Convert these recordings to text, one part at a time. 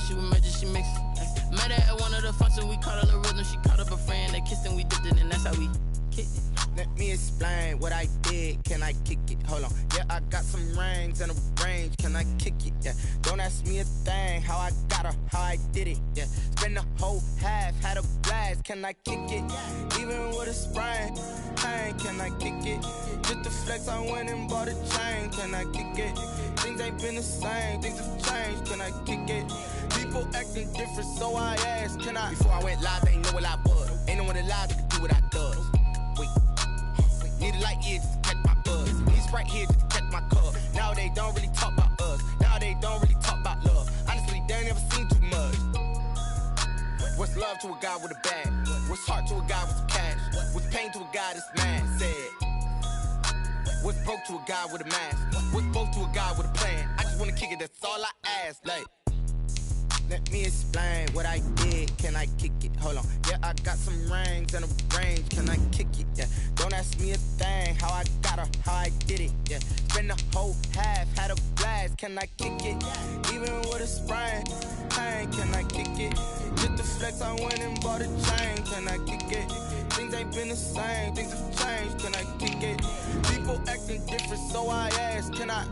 she with emergency mix. Met her at one of the functions, we caught her the rhythm. She caught up a friend, they kissed and we dipped it, and that's how we kicked it. Let me explain what I did. Can I kick it? Hold on. Yeah, I got some rings and a range. Can I kick it? Yeah. Don't ask me a thing. How I got her, how I did it. Yeah. Spend the whole half, had a blast. Can I kick it? Even with a sprain. Hey, can I kick it? Just the flex, I went and bought a chain. Can I kick it? Things ain't been the same. Things have changed. Can I kick it? People acting different, so I asked. Can I? Before I went live, they ain't know what I was. Ain't no one alive that could do what I does. Need a light here just to catch my buzz. Need Sprite here just to catch my cup. Now they don't really talk about us. Now they don't really talk about love. Honestly, they ain't never seen too much. What's love to a guy with a bag? What's heart to a guy with some cash? What's pain to a guy that's mad? Said. What's broke to a guy with a mask? What's both to a guy with a plan? I just wanna kick it, that's all I ask. Like, let me explain what I did. Can I kick it? Hold on. Yeah, I got some rings and a range. Can I kick it? Yeah. Don't ask me a thing. How I got her, how I did it. Yeah. Spend the whole half, had a blast. Can I kick it? Even with a sprain. Hey, can I kick it? Just the flex, I went and bought a chain. Can I kick it? Things ain't been the same. Things have changed. Can I kick it? People acting different, so I asked. Can I?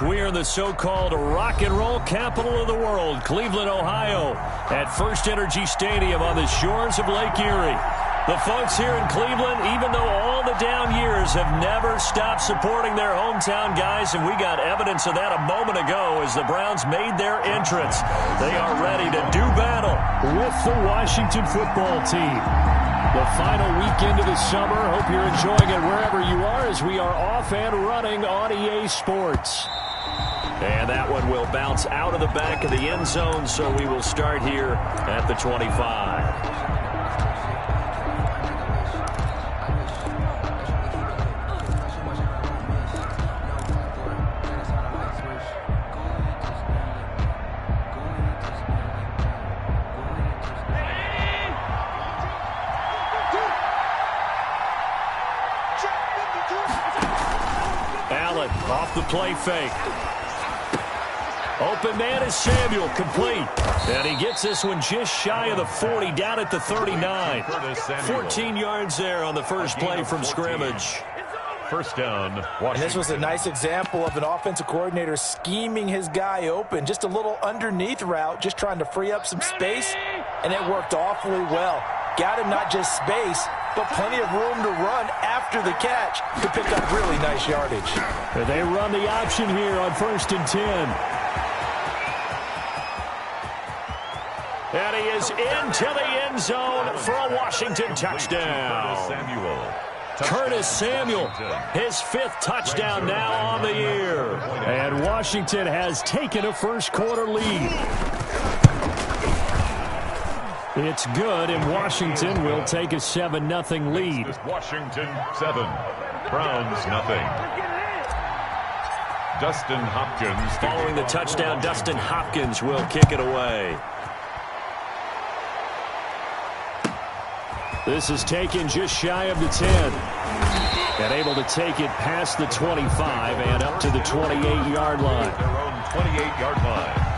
We are the so-called rock and roll capital of the world, Cleveland, Ohio, at First Energy Stadium on the shores of Lake Erie. The folks here in Cleveland, even though all the down years, have never stopped supporting their hometown guys, and we got evidence of that a moment ago as the Browns made their entrance. They are ready to do battle with the Washington football team. The final weekend of the summer. Hope you're enjoying it wherever you are as we are off and running on EA Sports. And that one will bounce out of the back of the end zone, so we will start here at the 25. Allen off the play fake. Open man is Samuel, complete. And he gets this one just shy of the 40, down at the 39. 14 yards there on the first play from scrimmage. First down, Washington. And this was a nice example of an offensive coordinator scheming his guy open. Just a little underneath route, just trying to free up some space, and it worked awfully well. Got him not just space, but plenty of room to run after the catch to pick up really nice yardage. And they run the option here on 1st and 10. And he is into the end zone for a Washington touchdown. Curtis Samuel, his 5th touchdown now on the year. And Washington has taken a first quarter lead. It's good, and Washington will take a 7-0 lead. Washington 7, Browns nothing. Dustin Hopkins. Following the touchdown, Dustin Hopkins will kick it away. This is taken just shy of the 10. And able to take it past the 25 and up to the 28-yard line. Their own 28-yard line.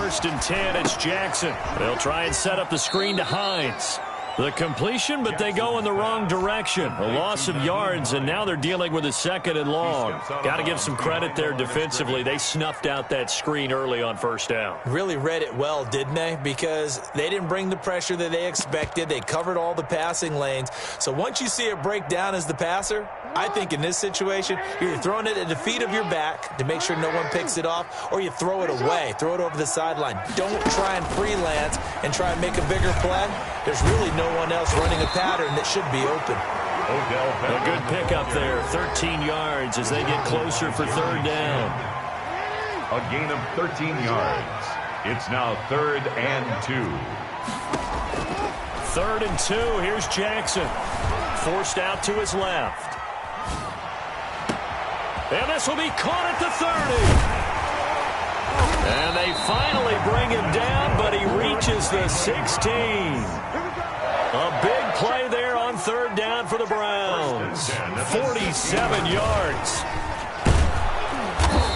first and 10. It's Jackson. They'll try and set up the screen to Hines. The completion, but they go in the wrong direction. A loss of yards, and now they're dealing with a second and long. Got to give some credit there defensively. They snuffed out that screen early on first down. Really read it well, didn't they? Because they didn't bring the pressure that they expected. They covered all the passing lanes. So once you see it break down as the passer, I think in this situation, you're throwing it at the feet of your back to make sure no one picks it off, or you throw it away, throw it over the sideline. Don't try and freelance and try and make a bigger play. There's really no one else running a pattern that should be open. A good pickup there, 13 yards as they get closer for third down. A gain of 13 yards. It's now 3rd and 2. 3rd and 2. Here's Jackson. Forced out to his left. And this will be caught at the 30. And they finally bring him down, but he reaches the 16. A big play there on third down for the Browns. 47 yards.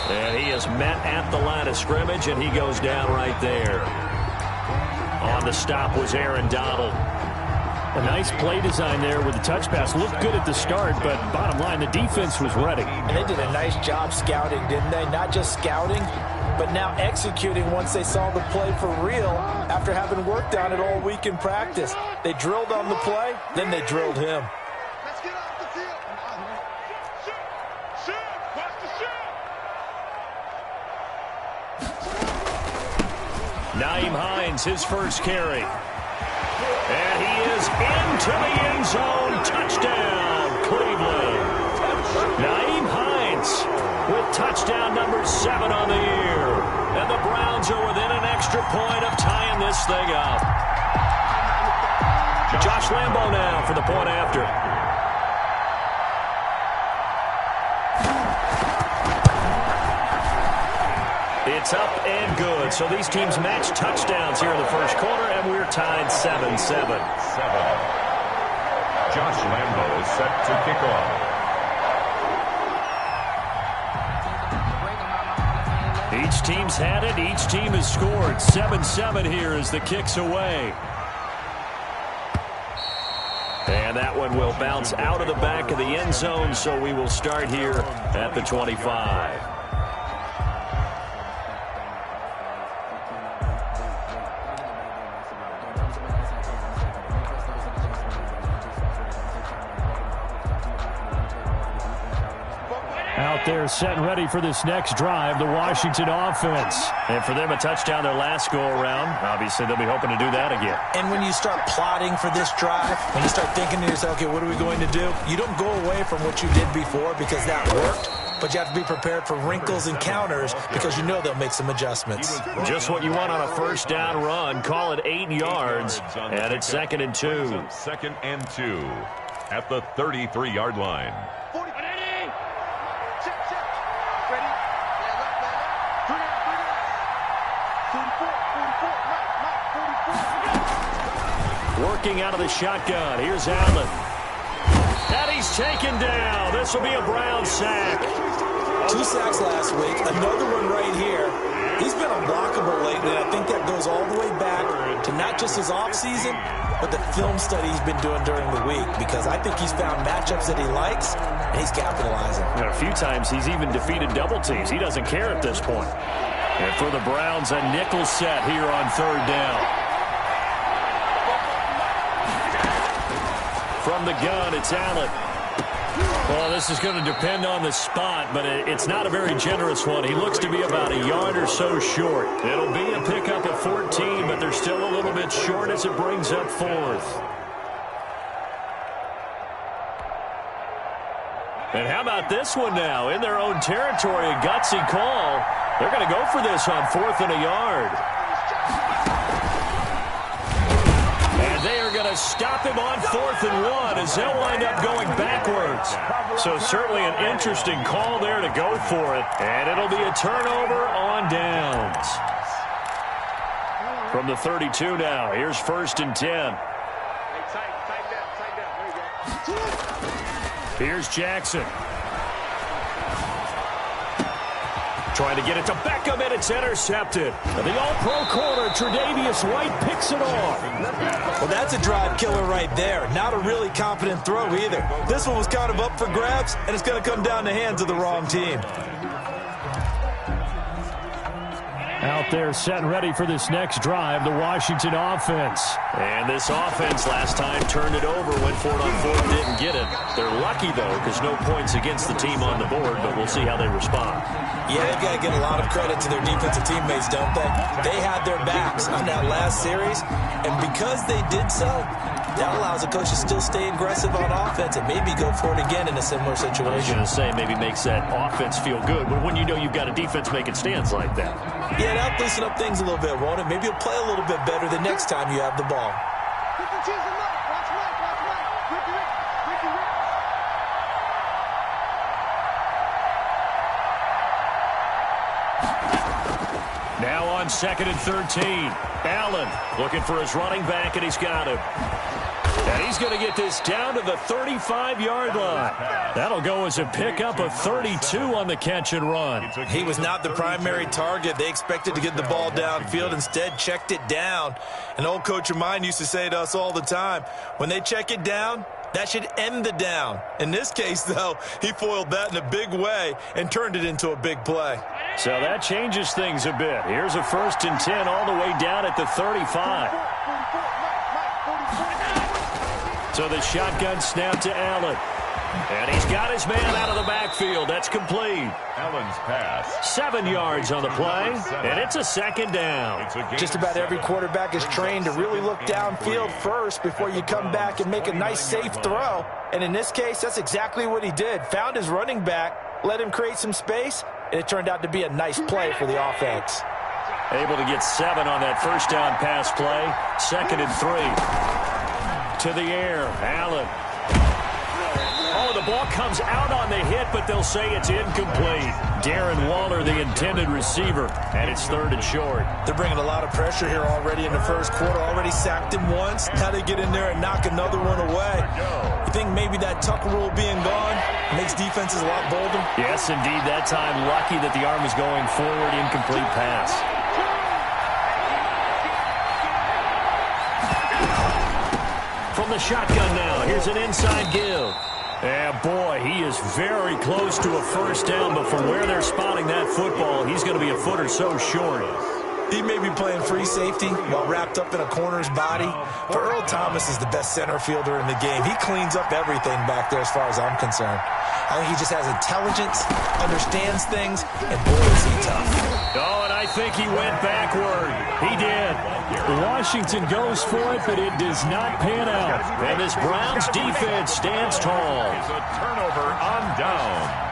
And he is met at the line of scrimmage, and he goes down right there. On the stop was Aaron Donald. A nice play design there with the touch pass. Looked good at the start, but bottom line, the defense was ready. And they did a nice job scouting, didn't they? Not just scouting, but now executing once they saw the play for real after having worked on it all week in practice. They drilled on the play, then they drilled him. Let's get off the field. Shoot. Watch the shoot. Nyheim Hines, his first carry. And he is into the end zone. Touchdown, Cleveland. Nyheim Hines with touchdown number 7 on the year. And the Browns are within an extra point of tying this thing up. Josh Lambo now for the point after. It's up and good. So these teams match touchdowns here in the first quarter, and we're tied 7-7. Josh Lambo is set to kick off. Each team's had it. Each team has scored. 7-7 here as the kick's away. And that one will bounce out of the back of the end zone, so we will start here at the 25. Out there set and ready for this next drive, the Washington offense. And for them, a touchdown their last go-around. Obviously, they'll be hoping to do that again. And when you start plotting for this drive, when you start thinking to yourself, okay, what are we going to do? You don't go away from what you did before because that worked, but you have to be prepared for wrinkles and counters because you know they'll make some adjustments. Just what you want on a first down run. Call it 8 yards, and it's 2nd and 2. 2nd and 2 at the 33-yard line. Working out of the shotgun. Here's Allen. And he's taken down. This will be a Brown sack. 2 sacks last week. Another one right here. He's been unblockable lately, and I think that goes all the way back to not just his offseason, but the film study he's been doing during the week, because I think he's found matchups that he likes, and he's capitalizing. And a few times he's even defeated double teams. He doesn't care at this point. And for the Browns, a nickel set here on third down. From the gun, it's Allen. Well, this is going to depend on the spot, but it's not a very generous one. He looks to be about a yard or so short. It'll be a pickup of 14, but they're still a little bit short as it brings up 4th. And how about this one now? In their own territory, a gutsy call. They're going to go for this on 4th and a yard. They are going to stop him on 4th and 1 as they'll wind up going backwards. So certainly an interesting call there to go for it. And it'll be a turnover on downs. From the 32 now, here's 1st and 10. Here's Jackson. Trying to get it to Beckham, and it's intercepted. And the all-pro corner, Tre'Davious White, picks it off. Well, that's a drive killer right there. Not a really confident throw either. This one was kind of up for grabs, and it's going to come down the hands of the wrong team. Out there set and ready for this next drive, the Washington offense. And this offense last time turned it over, went for it on fourth, didn't get it. They're lucky, though, because no points against the team on the board, but we'll see how they respond. Yeah, they've got to get a lot of credit to their defensive teammates, don't they? They had their backs on that last series, and because they did so, that allows the coach to still stay aggressive on offense and maybe go for it again in a similar situation. I was going to say, maybe makes that offense feel good, but when you know you've got a defense making stands like that. Yeah, that'll loosen up things a little bit, won't it? Maybe you'll play a little bit better the next time you have the ball. Now on 2nd and 13. Allen looking for his running back, and he's got him. And he's going to get this down to the 35-yard line. That'll go as a pickup of 32 on the catch and run. He was not the primary target. They expected to get the ball downfield. Instead, checked it down. An old coach of mine used to say to us all the time, when they check it down, that should end the down. In this case, though, he foiled that in a big way and turned it into a big play. So that changes things a bit. Here's a 1st and 10 all the way down at the 35. So the shotgun snap to Allen. And he's got his man out of the backfield. That's complete. Allen's pass. 7 yards on the play, and it's a 2nd down. Just about every quarterback is trained to really look downfield first before you come back and make a nice, safe throw. And in this case, that's exactly what he did. Found his running back, let him create some space, and it turned out to be a nice play for the offense. Able to get 7 on that first down pass play. 2nd and 3. To the air, Allen. Oh, the ball comes out on the hit, but they'll say it's incomplete. Darren Waller, the intended receiver, and it's 3rd and short. They're bringing a lot of pressure here already in the first quarter. Already sacked him once. Now they get in there and knock another one away. You think maybe that tuck rule being gone makes defenses a lot bolder? Yes, indeed. That time, lucky that the arm is going forward. Incomplete pass. From the shotgun now, here's an inside give. And boy, he is very close to a first down, but from where they're spotting that football, he's going to be a foot or so short. He may be playing free safety while wrapped up in a corner's body, but Earl Thomas is the best center fielder in the game. He cleans up everything back there as far as I'm concerned. I think he just has intelligence, understands things, and boy, is he tough. Oh, and I think he went backward. He did. Washington goes for it, but it does not pan out. And this Browns defense stands tall. It's a turnover on down.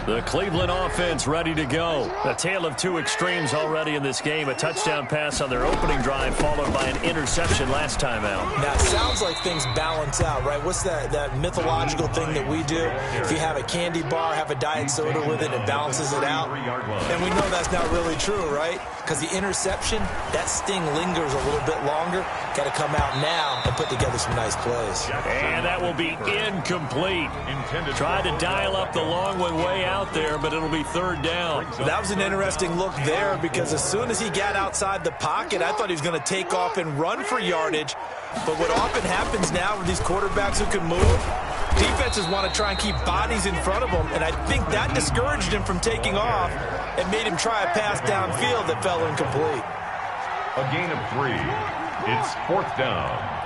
The Cleveland offense ready to go. A tale of two extremes already in this game. A touchdown pass on their opening drive followed by an interception last time out. Now, it sounds like things balance out, right? What's that mythological thing that we do? If you have a candy bar, have a diet soda with it, it balances it out. And we know that's not really true, right? Because the interception, that sting lingers a little bit longer. Got to come out now and put together some nice plays. And that will be incomplete. Tried to dial up the long one way out there, but it'll be third down. That was an interesting look there because as soon as he got outside the pocket, I thought he was going to take off and run for yardage. But what often happens now with these quarterbacks who can move, defenses want to try and keep bodies in front of them, and I think that discouraged him from taking off and made him try a pass downfield that fell incomplete. A gain of 3. It's fourth down.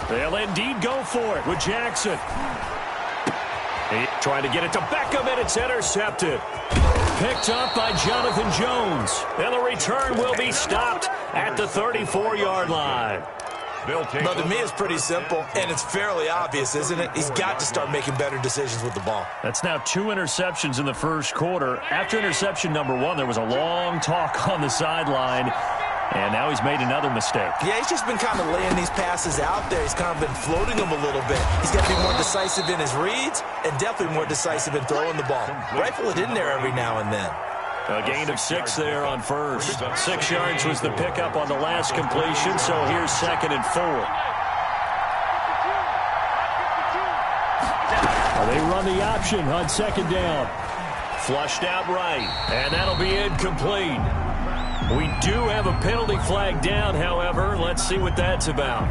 They'll indeed go for it with Jackson. Trying to get it to Beckham, and it's intercepted. Picked up by Jonathan Jones. And the return will be stopped at the 34-yard line. But to me, it's pretty simple, and it's fairly obvious, isn't it? He's got to start making better decisions with the ball. That's now 2 interceptions in the first quarter. After interception number 1, there was a long talk on the sideline, and now he's made another mistake. Yeah, he's just been kind of laying these passes out there. He's kind of been floating them a little bit. He's got to be more decisive in his reads and definitely more decisive in throwing the ball. Rifle it in there every now and then. A gain of 6 there on first. 6 yards was the pickup on the last completion, so here's 2nd and 4. They run the option on 2nd down. Flushed out right, and that'll be incomplete. We do have a penalty flag down, however. Let's see what that's about.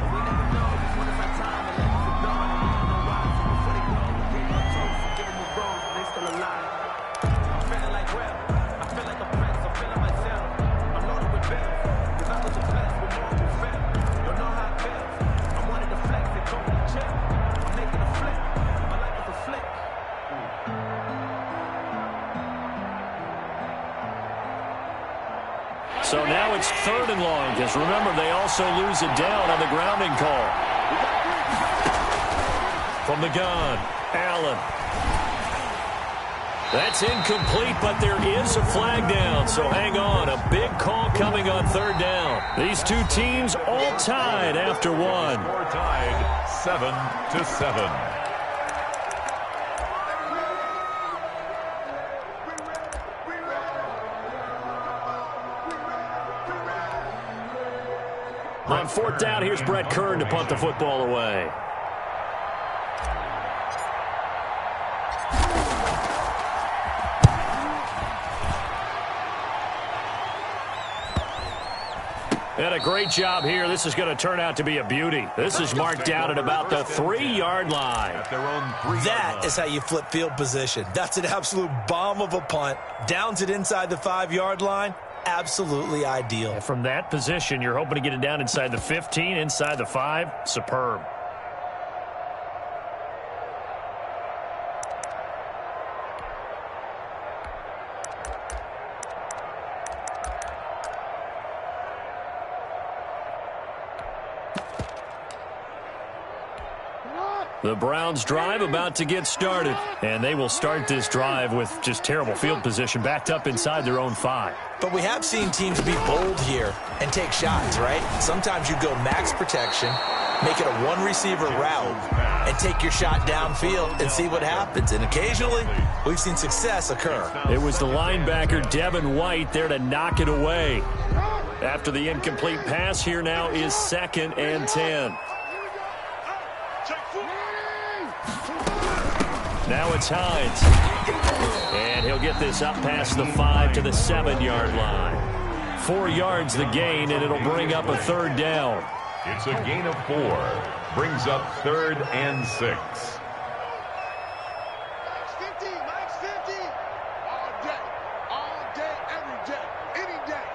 So now it's 3rd and long, because remember, they also lose it down on the grounding call. From the gun, Allen. That's incomplete, but there is a flag down, so hang on. A big call coming on 3rd down. These two teams all tied after 1. Score tied 7-7. On 4th down, here's Brett Kern to punt the football away. And a great job here. This is going to turn out to be a beauty. This is marked down at about the 3-yard line. At their own 3-yard That line. is how you flip field position. That's an absolute bomb of a punt. Downs it inside the 5-yard line. Absolutely ideal. From that position, you're hoping to get it down inside the 15, inside the 5. Superb. The Browns' drive about to get started, and they will start this drive with just terrible field position, backed up inside their own 5. But we have seen teams be bold here and take shots, right? Sometimes you go max protection, make it a one-receiver route, and take your shot downfield and see what happens. And occasionally, we've seen success occur. It was the linebacker, Devin White, there to knock it away. After the incomplete pass, here now is 2nd and 10. Now it's Hines. And he'll get this up past the 5 to the 7-yard line. 4 yards the gain, and it'll bring up a 3rd down. It's a gain of 4. Brings up 3rd and 6. Max 50, Max 50. All day, every day, any day.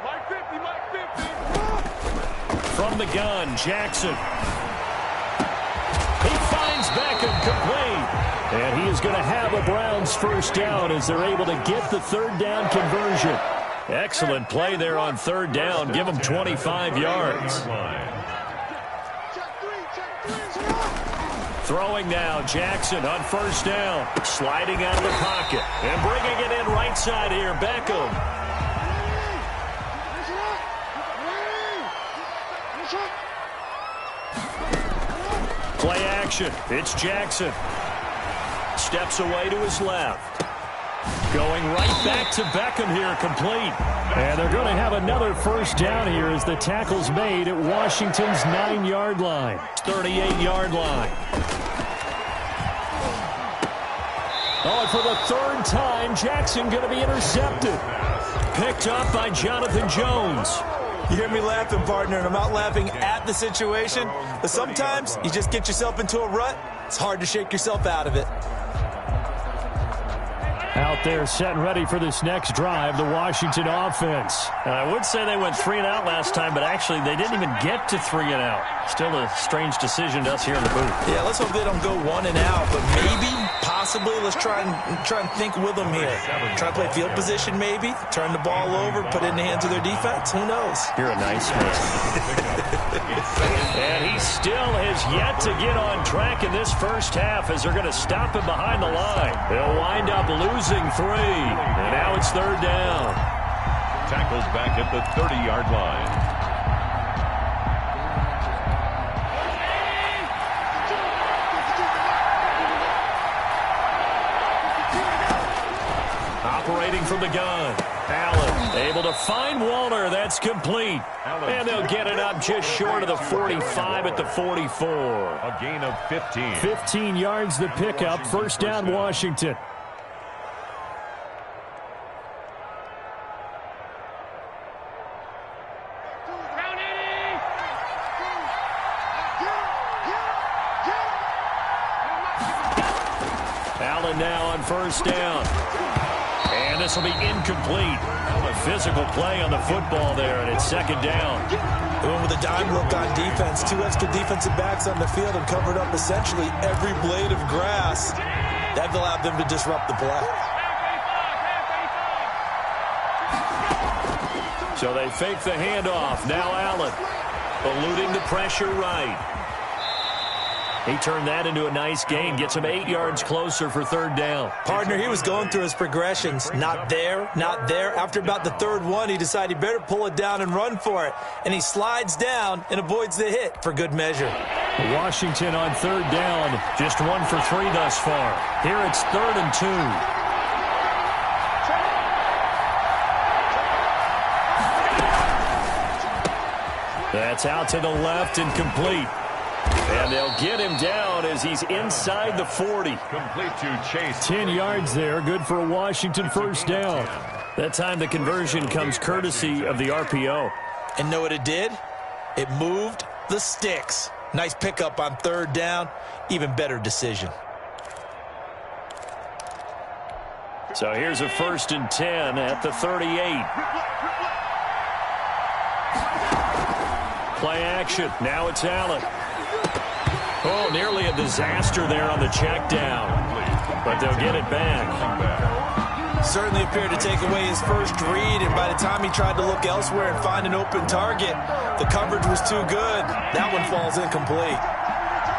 Mike 50, Mike 50. From the gun, Jackson. He finds Beckham complete. And he is going to have a Browns 1st down as they're able to get the 3rd down conversion. Excellent play there on 3rd down. Give them 25 yards. Throwing now, Jackson on 1st down. Sliding out of the pocket. And bringing it in right side here, Beckham. Play action. It's Jackson. Steps away to his left. Going right back to Beckham here, complete. And they're going to have another 1st down here as the tackle's made at Washington's 9-yard line. 38-yard line. Oh, and for the 3rd time, Jackson going to be intercepted. Picked up by Jonathan Jones. You hear me laughing, partner, and I'm not laughing at the situation, but sometimes you just get yourself into a rut. It's hard to shake yourself out of it. Out out there setting ready for this next drive, the Washington offense. And I would say they went 3 and out last time, but actually they didn't even get to 3 and out. Still a strange decision to us here in the booth. Yeah, let's hope they don't go 1 and out, but maybe, possibly, let's try and think with them here. Try to play field position maybe, turn the ball over, put it in the hands of their defense. Who knows? You're a nice man. And he still has yet to get on track in this first half as they're going to stop him behind the line. They'll wind up losing 3, and now it's 3rd down. Tackles back at the 30-yard line. Operating from the gun. Allen able to find Waller. That's complete. And they'll get it up just short of the 45 at the 44. A gain of 15. 15 yards the pickup. First down, Washington. Allen now on first down. And this will be incomplete. A physical play on the football there, and it's 2nd down. They went with a dime look on defense. 2 extra defensive backs on the field and covered up essentially every blade of grass. That allowed them to disrupt the play. So they fake the handoff. Now Allen eluding the pressure right. He turned that into a nice gain. Gets him 8 yards closer for 3rd down. Partner, he was going through his progressions. Not there, not there. After about the 3rd one, he decided he better pull it down and run for it. And he slides down and avoids the hit for good measure. Washington on 3rd down. Just 1 for 3 thus far. Here it's 3rd and 2. That's out to the left and complete. And they'll get him down as he's inside the 40. Complete to Chase. 10 yards there, good for a Washington first down. That time the conversion comes courtesy of the RPO. And know what it did? It moved the sticks. Nice pickup on 3rd down. Even better decision. So here's a 1st and 10 at the 38. Play action. Now it's Allen. Oh, nearly a disaster there on the check down. But they'll get it back. Certainly appeared to take away his first read, and by the time he tried to look elsewhere and find an open target, the coverage was too good. That one falls incomplete.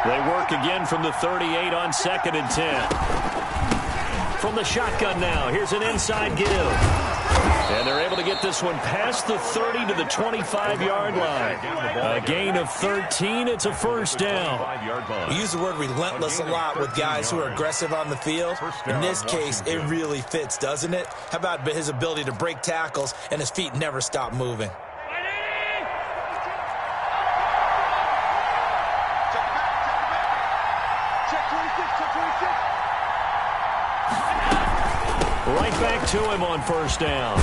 They work again from the 38 on 2nd and 10. From the shotgun now, here's an inside give. And they're able to get this one past the 30 to the 25-yard line. A gain of 13. It's a first down. We use the word relentless a lot with guys who are aggressive on the field. In this case, it really fits, doesn't it? How about his ability to break tackles and his feet never stop moving? Right back to him on first down.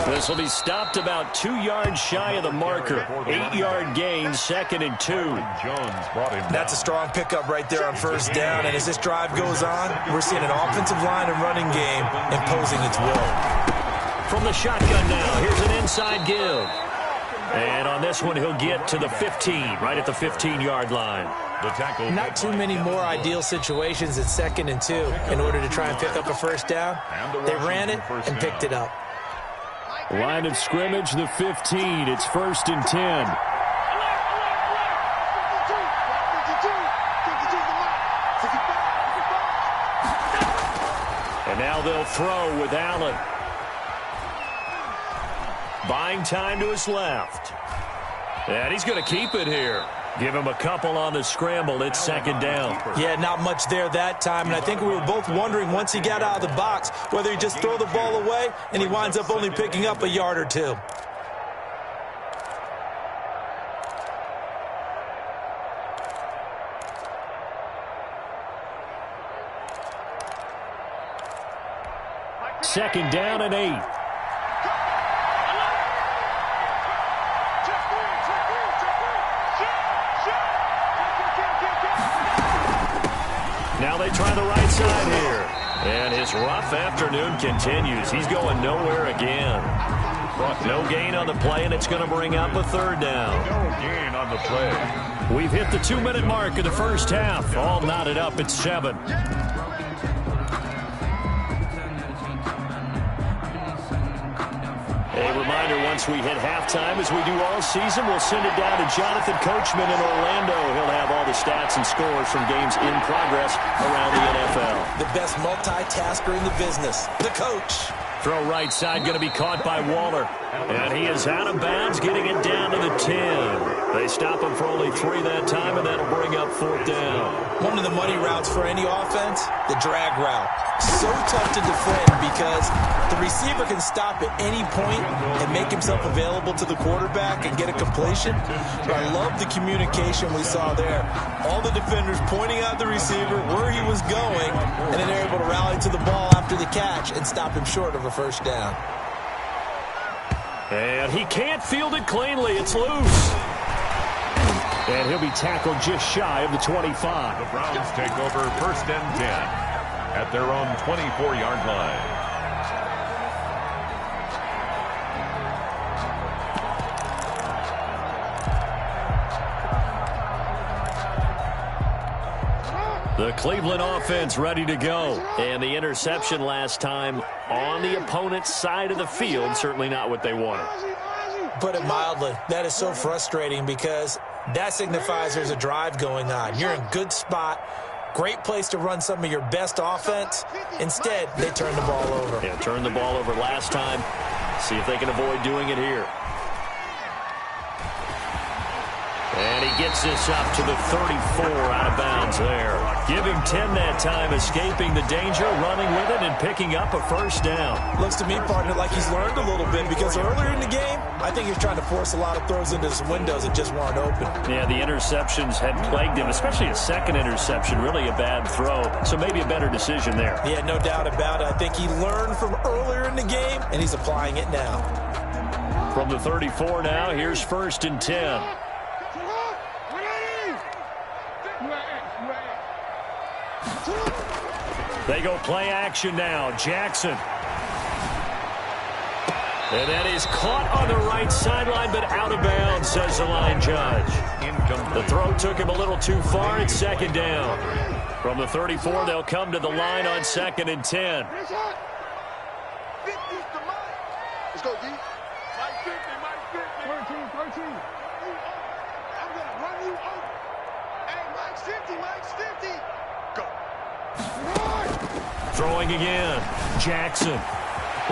This will be stopped about 2 yards shy of the marker. 8-yard gain, 2nd and 2. That's a strong pickup right there on first down. And as this drive goes on, we're seeing an offensive line and running game imposing its will. From the shotgun now, here's an inside give. And on this one, he'll get to the 15, right at the 15-yard line. Not too many more ideal situations at 2nd and 2 in order to try and pick up a first down. They ran it and picked it up. Line of scrimmage, the 15. It's 1st and 10. And now they'll throw with Allen. Buying time to his left. And he's going to keep it here. Give him a couple on the scramble. It's 2nd down. Yeah, not much there that time. And I think we were both wondering once he got out of the box whether he just throw the ball away and he winds up only picking up a yard or 2. Second down and 8. Now they try the right side here. And his rough afternoon continues. He's going nowhere again. No gain on the play, and it's going to bring up a third down. No gain on the play. We've hit the 2-minute mark of the first half. All knotted up at 7. A reminder, once we hit halftime, as we do all season, we'll send it down to Jonathan Coachman in Orlando. He'll have all the stats and scores from games in progress around the NFL. The best multitasker in the business, the coach. Throw right side going to be caught by Waller. And he is out of bounds, getting it down to the 10. They stop him for only 3 that time, and that'll bring up 4th down. One of the money routes for any offense, the drag route. So tough to defend because the receiver can stop at any point and make himself available to the quarterback and get a completion. But I love the communication we saw there. All the defenders pointing out the receiver, where he was going, and then they're able to rally to the ball after the catch and stop him short of a first down. And he can't field it cleanly. It's loose. And he'll be tackled just shy of the 25. The Browns take over 1st and 10 at their own 24-yard line. The Cleveland offense ready to go. And the interception last time on the opponent's side of the field, certainly not what they wanted. Put it mildly, that is so frustrating because that signifies there's a drive going on. You're in a good spot, great place to run some of your best offense. Instead, they turn the ball over. Yeah, turned the ball over last time. See if they can avoid doing it here. And he gets this up to the 34, out of bounds there. Give him 10 that time, escaping the danger, running with it, and picking up a first down. Looks to me, partner, like he's learned a little bit because earlier in the game, I think he's trying to force a lot of throws into his windows that just weren't open. Yeah, the interceptions had plagued him, especially a second interception, really a bad throw. So maybe a better decision there. Yeah, no doubt about it. I think he learned from earlier in the game, and he's applying it now. From the 34 now, here's 1st and 10. They go play action now. Jackson. And that is caught on the right sideline, but out of bounds, says the line judge. The throw took him a little too far. It's 2nd down. From the 34, they'll come to the line on 2nd and 10. Let's go, D. Mike 50, Mike 50. 13. I'm going to run you over. Hey, Mike's 50, Mike's 50. Go. Throwing again. Jackson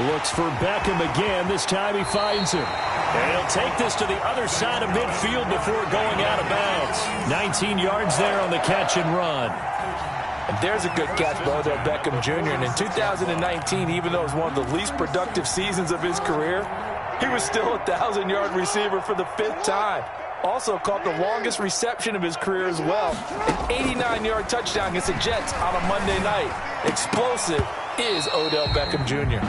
looks for Beckham again. This time he finds him. And he'll take this to the other side of midfield before going out of bounds. 19 yards there on the catch and run. And there's a good catch by Odell Beckham Jr. And in 2019, even though it was one of the least productive seasons of his career, he was still a 1,000-yard receiver for the 5th time. Also caught the longest reception of his career as well. An 89-yard touchdown against the Jets on a Monday night. Explosive is Odell Beckham Jr.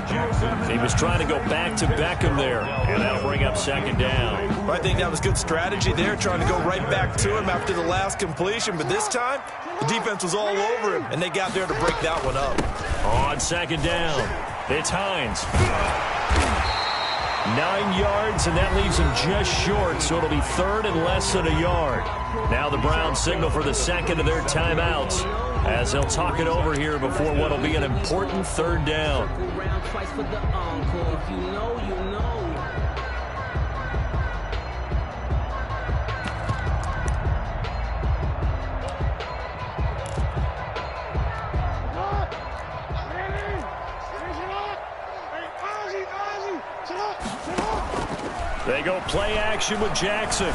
He was trying to go back to Beckham there, and that'll bring up 2nd down. I think that was good strategy there, trying to go right back to him after the last completion. But this time, the defense was all over him, and they got there to break that one up. On 2nd down, it's Hines. 9 yards, and that leaves him just short, so it'll be 3rd and less than a yard. Now the Browns signal for the 2nd of their timeouts as they'll talk it over here before what will be an important 3rd down. They go play action with Jackson.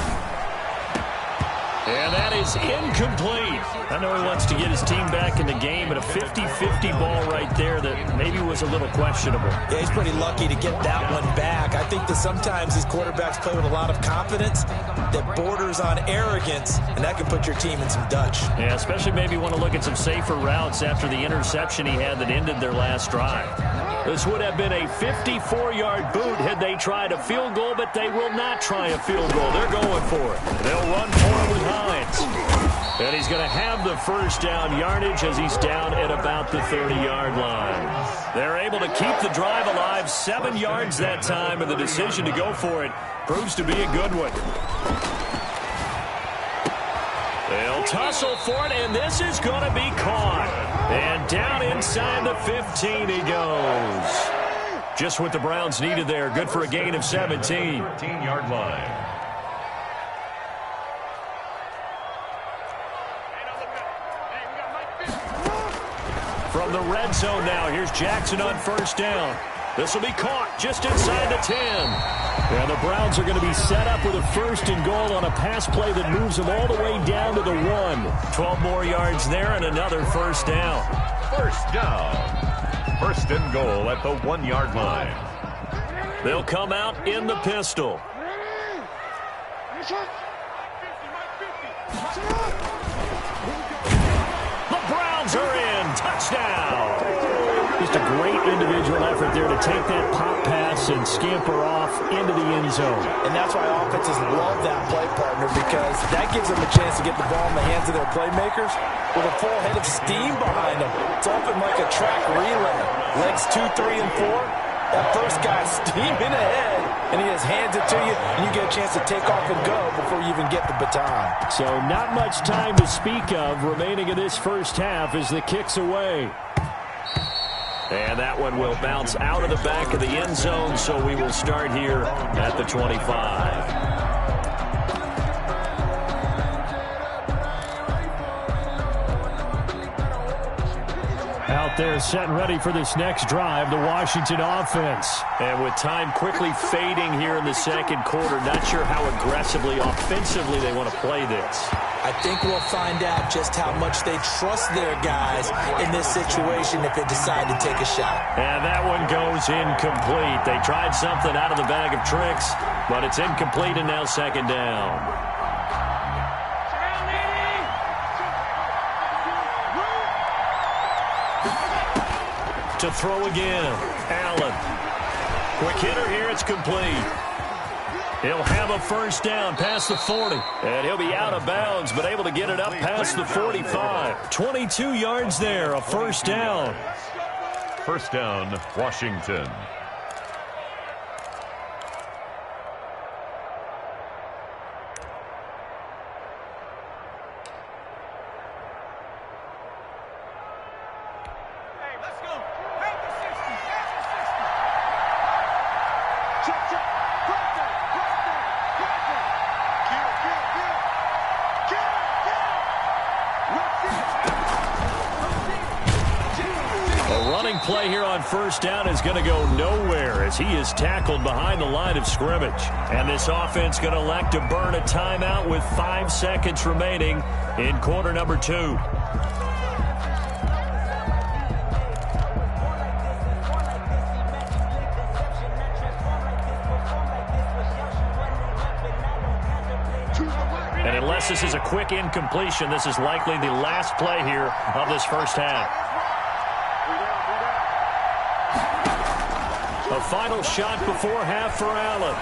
And that is incomplete. I know he wants to get his team back in the game, but a 50-50 ball right there that maybe was a little questionable. Yeah, he's pretty lucky to get that one back. I think that sometimes these quarterbacks play with a lot of confidence that borders on arrogance, and that can put your team in some Dutch. Yeah, especially maybe want to look at some safer routes after the interception he had that ended their last drive. This would have been a 54-yard boot had they tried a field goal, but they will not try a field goal. They're going for it. They'll run for it with Hines. And he's going to have the first down yardage as he's down at about the 30-yard line. They're able to keep the drive alive, 7 yards that time, and the decision to go for it proves to be a good one. They'll tussle for it, and this is going to be caught. And down inside the 15 he goes. Just what the Browns needed there. Good for a gain of 17. 13-yard line. From the red zone now, here's Jackson on first down. This will be caught just inside the 10. And the Browns are going to be set up with a first and goal on a pass play that moves them all the way down to the 1. 12 more yards there and another first down. First down. First and goal at the 1-yard line. They'll come out in the pistol. The Browns are in. Touchdown. Just a great individual effort there to take that pop pass and scamper off into the end zone. And that's why offenses love that play partner, because that gives them a chance to get the ball in the hands of their playmakers with a full head of steam behind them. It's often like a track relay. Legs 2, 3, and 4. That first guy's steaming ahead, and he just hands it to you, and you get a chance to take off and go before you even get the baton. So not much time to speak of remaining in this first half as the kick's away. And that one will bounce out of the back of the end zone, so we will start here at the 25. Out there set and ready for this next drive, the Washington offense. And with time quickly fading here in the second quarter, not sure how aggressively, offensively they want to play this. I think we'll find out just how much they trust their guys in this situation if they decide to take a shot. And that one goes incomplete. They tried something out of the bag of tricks, but it's incomplete and now second down. To throw again, Allen. Quick hitter here, it's complete. He'll have a first down past the 40. And he'll be out of bounds, but able to get it up past the 45. 22 yards there, a first down. First down, Washington. Play here on first down is going to go nowhere as he is tackled behind the line of scrimmage. And this offense going to elect to burn a timeout with 5 seconds remaining in quarter number 2. And unless this is a quick incompletion, this is likely the last play here of this first half. A final shot before half for Allen.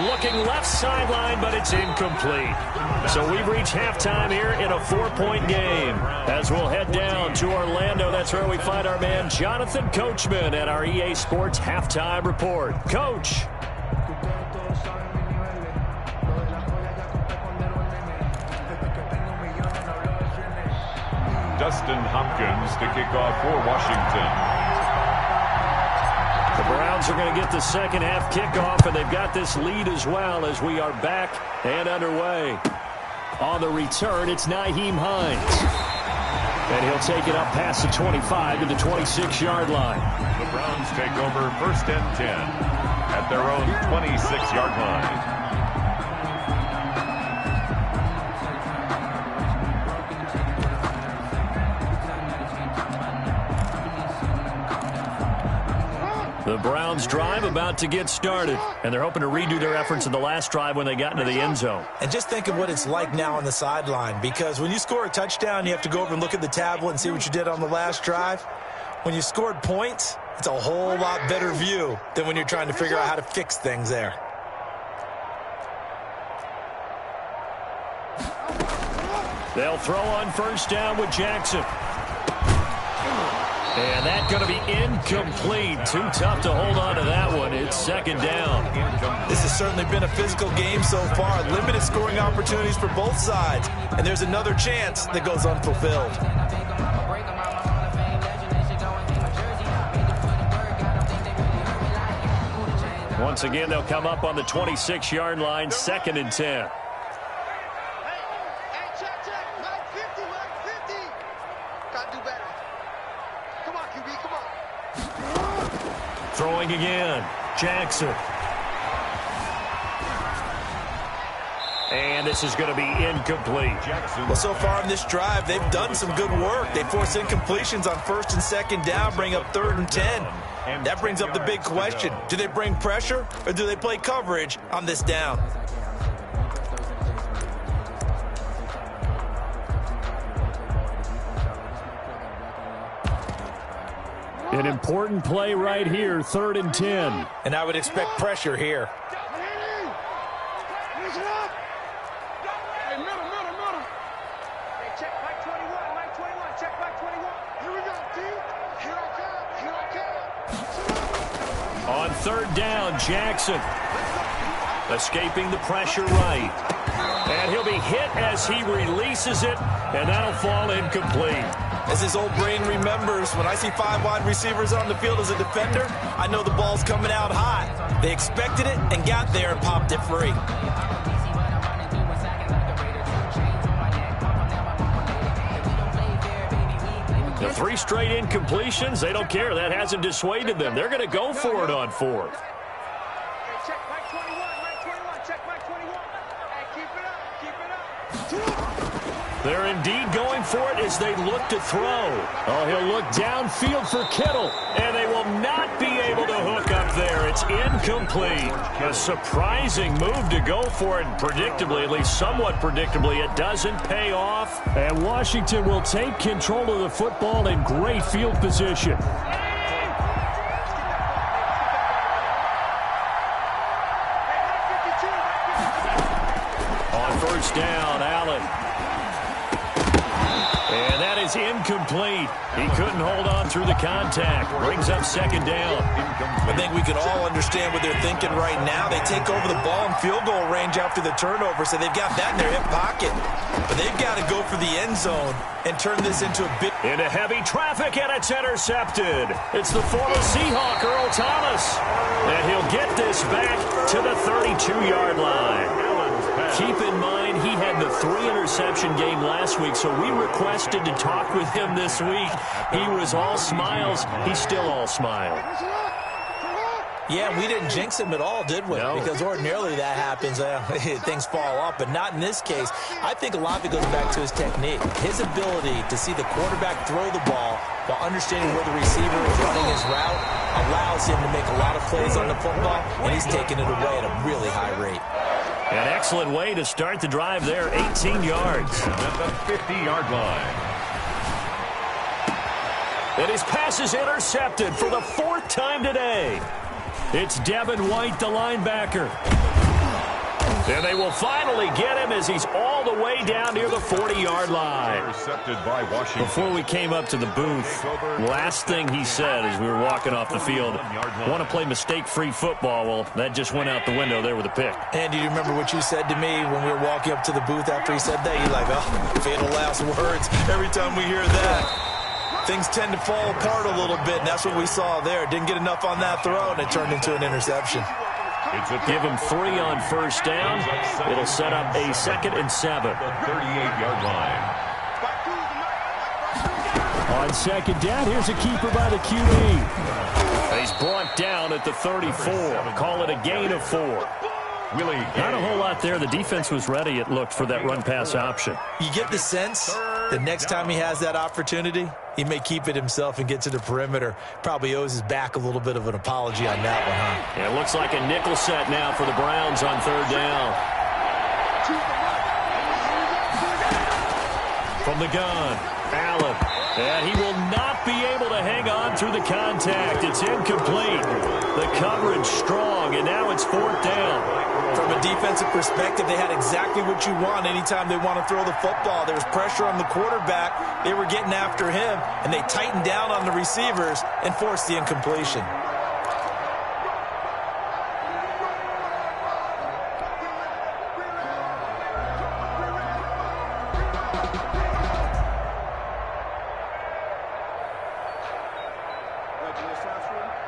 Looking left sideline, but it's incomplete. So we've reached halftime here in a 4-point game. As we'll head down to Orlando, that's where we find our man Jonathan Coachman at our EA Sports Halftime Report. Coach. Dustin Hopkins to kick off for Washington. The Browns are going to get the second half kickoff, and they've got this lead as well as we are back and underway. On the return, it's Nyheim Hines. And he'll take it up past the 25 to the 26-yard line. The Browns take over first and 10 at their own 26-yard line. The Browns drive about to get started, and they're hoping to redo their efforts in the last drive when they got into the end zone. And just think of what it's like now on the sideline, because when you score a touchdown, you have to go over and look at the tablet and see what you did on the last drive. When you scored points, it's a whole lot better view than when you're trying to figure out how to fix things there. They'll throw on first down with Jackson. And that's going to be incomplete. Too tough to hold on to that one. It's second down. This has certainly been a physical game so far. Limited scoring opportunities for both sides. And there's another chance that goes unfulfilled. Once again, they'll come up on the 26-yard line, 2nd and 10. Throwing again, Jackson. And this is going to be incomplete. Well, so far in this drive, they've done some good work. They force incompletions on 1st and 2nd down, bring up 3rd and 10. That brings up the big question. Do they bring pressure or do they play coverage on this down? An important play right here, 3rd and 10. And I would expect pressure here. On 3rd down, Jackson escaping the pressure right. And he'll be hit as he releases it, and that'll fall incomplete. As his old brain remembers, when I see 5 wide receivers on the field as a defender, I know the ball's coming out hot. They expected it and got there and popped it free. The 3 straight incompletions, they don't care. That hasn't dissuaded them. They're going to go for it on 4th. They're indeed going for it as they look to throw. Oh, he'll look downfield for Kittle, and they will not be able to hook up there. It's incomplete. A surprising move to go for it. Predictably, at least somewhat predictably, it doesn't pay off. And Washington will take control of the football in great field position. On first down, Allen. And that is incomplete. He couldn't hold on through the contact. Brings up 2nd down. I think we can all understand what they're thinking right now. They take over the ball in field goal range after the turnover, so they've got that in their hip pocket. But they've got to go for the end zone and turn this into a big... Into heavy traffic, and it's intercepted. It's the former Seahawk, Earl Thomas. And he'll get this back to the 32-yard line. Keep in mind, he had the 3-interception game last week, so we requested to talk with him this week. He was all smiles. He's still all smile. Yeah, we didn't jinx him at all, did we? No. Because ordinarily that happens. Things fall off, but not in this case. I think a lot of it goes back to his technique. His ability to see the quarterback throw the ball while understanding where the receiver is running his route allows him to make a lot of plays on the football, and he's taking it away at a really high rate. An excellent way to start the drive there, 18 yards. At the 50-yard line. And his pass is intercepted for the 4th time today. It's Devin White, the linebacker. And they will finally get him as he's all the way down near the 40-yard line. Intercepted by Washington. Before we came up to the booth, last thing he said as we were walking off the field, want to play mistake-free football. Well, that just went out the window there with a pick. And do you remember what you said to me when we were walking up to the booth after he said that? You're like, oh, fatal last words. Every time we hear that, things tend to fall apart a little bit, and that's what we saw there. Didn't get enough on that throw, and it turned into an interception. Give him 3 on first down. It'll set up a 2nd and 7. The 38-yard line. On 2nd down, here's a keeper by the QB. He's brought down at the 34. Call it a gain of 4. Willie Not a whole lot there. The defense was ready, it looked, for that run-pass option. You get the sense that next time he has that opportunity, he may keep it himself and get to the perimeter. Probably owes his back a little bit of an apology on that one, huh? Yeah, it looks like a nickel set now for the Browns on 3rd down. From the gun, Allen. And he will not be able to hang on through the contact. It's incomplete. The coverage strong, and now it's 4th down. From a defensive perspective, they had exactly what you want anytime they want to throw the football. There was pressure on the quarterback. They were getting after him, and they tightened down on the receivers and forced the incompletion.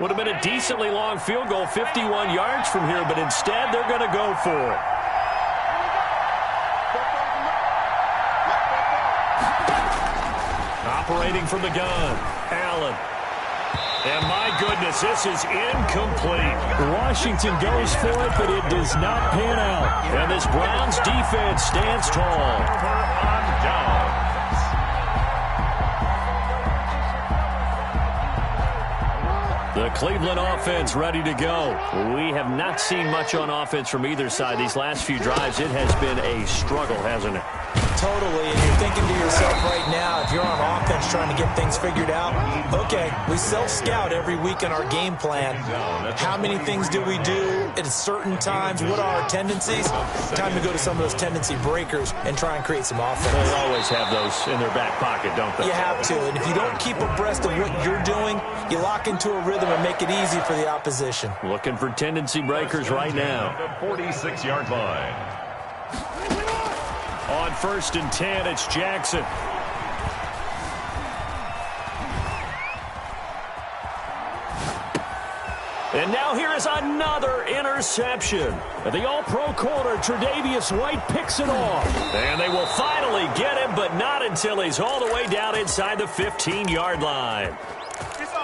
Would have been a decently long field goal, 51 yards from here, but instead they're going to go for it. Operating from the gun, Allen. And my goodness, this is incomplete. Washington goes for it, but it does not pan out. And this Browns defense stands tall. On down. The Cleveland offense ready to go. We have not seen much on offense from either side. These last few drives, it has been a struggle, hasn't it? Totally, and you're thinking to yourself right now, if you're on offense trying to get things figured out, okay, we self-scout every week in our game plan. How many things do we do at certain times? What are our tendencies? Time to go to some of those tendency breakers and try and create some offense. They always have those in their back pocket, don't they? You have to, and if you don't keep abreast of what you're doing, you lock into a rhythm and make it easy for the opposition. Looking for tendency breakers right now. The 46-yard line. On 1st and 10, it's Jackson. And now here is another interception. The all-pro corner, Tre'Davious White, picks it off. And they will finally get him, but not until he's all the way down inside the 15-yard line.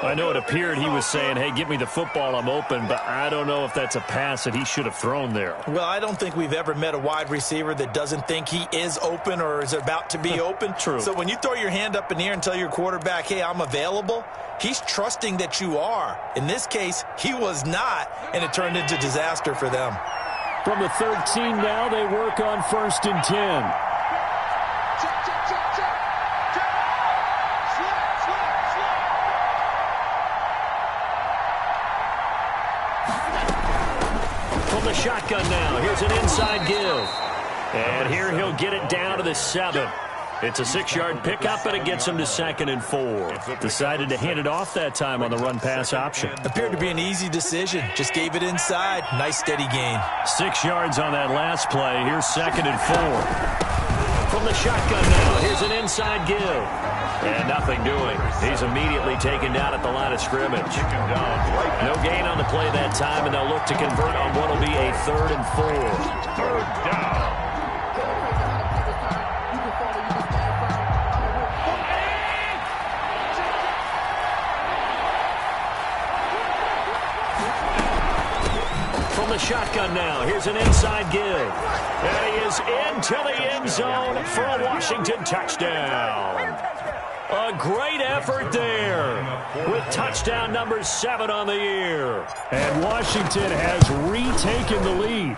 I know it appeared he was saying, hey, give me the football, I'm open, but I don't know if that's a pass that he should have thrown there. Well, I don't think we've ever met a wide receiver that doesn't think he is open or is about to be open. True. So when you throw your hand up in the air and tell your quarterback, hey, I'm available, he's trusting that you are. In this case, he was not, and it turned into disaster for them. From the 13 now, they work on 1st and 10. The shotgun now. Here's an inside give. And here he'll get it down to the 7. It's a 6-yard pickup, but it gets him to 2nd and 4. Decided to hand it off that time on the run-pass option. Appeared to be an easy decision. Just gave it inside. Nice steady gain. 6 yards on that last play. Here's 2nd and 4. From the shotgun now, here's an inside give. And nothing doing. He's immediately taken down at the line of scrimmage. No gain on the play that time, and they'll look to convert on what will be a 3rd and 4. 3rd down. From the shotgun now, here's an inside give. And he is into the end zone for a Washington touchdown. A great effort there with touchdown number 7 on the year. And Washington has retaken the lead.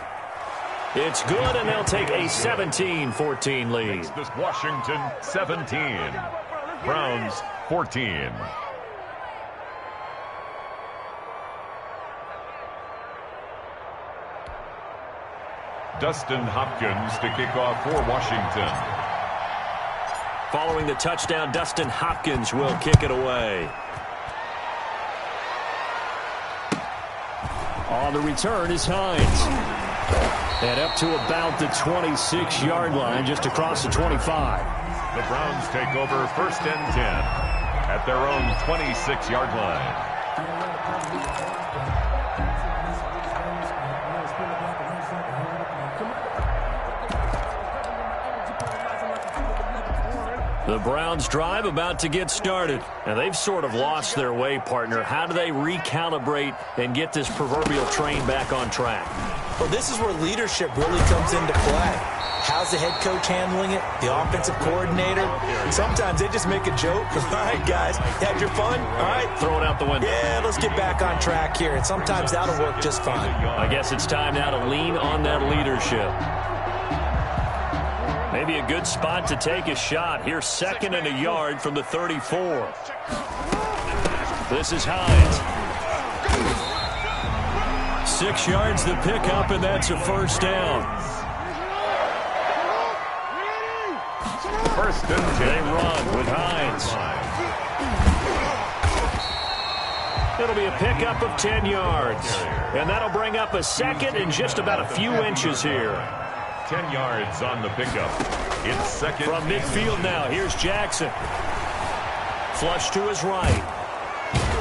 It's good, and they'll take a 17-14 lead. This Washington 17, Browns 14. Dustin Hopkins to kick off for Washington. Following the touchdown, Dustin Hopkins will kick it away. On the return is Hines. And up to about the 26-yard line, just across the 25. The Browns take over 1st and 10 at their own 26-yard line. The Browns drive about to get started, and they've sort of lost their way, partner. How do they recalibrate and get this proverbial train back on track? Well, this is where leadership really comes into play. How's the head coach handling it? The offensive coordinator? Sometimes they just make a joke. All right, guys, had your fun? All right. Throw it out the window. Yeah, let's get back on track here, and sometimes that'll work just fine. I guess it's time now to lean on that leadership. Maybe a good spot to take a shot. Here's 2nd and a yard from the 34. This is Hines. 6 yards the pickup, and that's a first down. First and 10. They run with Hines. It'll be a pickup of 10 yards. And that'll bring up a second and just about a few inches here. 10 yards on the pickup. It's second. From midfield now, here's Jackson. Flush to his right.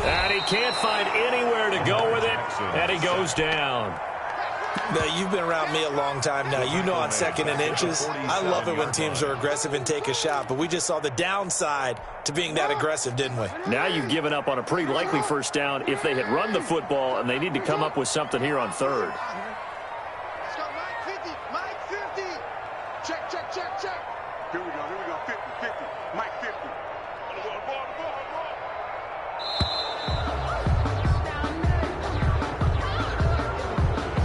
And he can't find anywhere to go with it. And he goes down. Now, you've been around me a long time now. You know on second and inches, I love it when teams are aggressive and take a shot. But we just saw the downside to being that aggressive, didn't we? Now you've given up on a pretty likely first down if they had run the football, and they need to come up with something here on third. Let's go, Mike 50. Mike 50. Check, check, check, check. Here we go. 50, 50. Mike 50.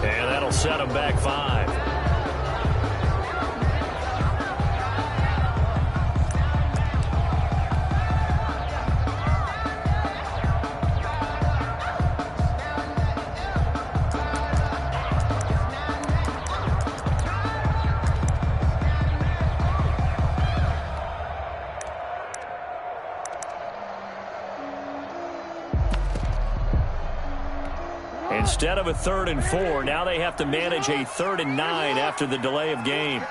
And that'll set them back 5. Instead of a 3rd and 4, now they have to manage a 3rd and 9 after the delay of game.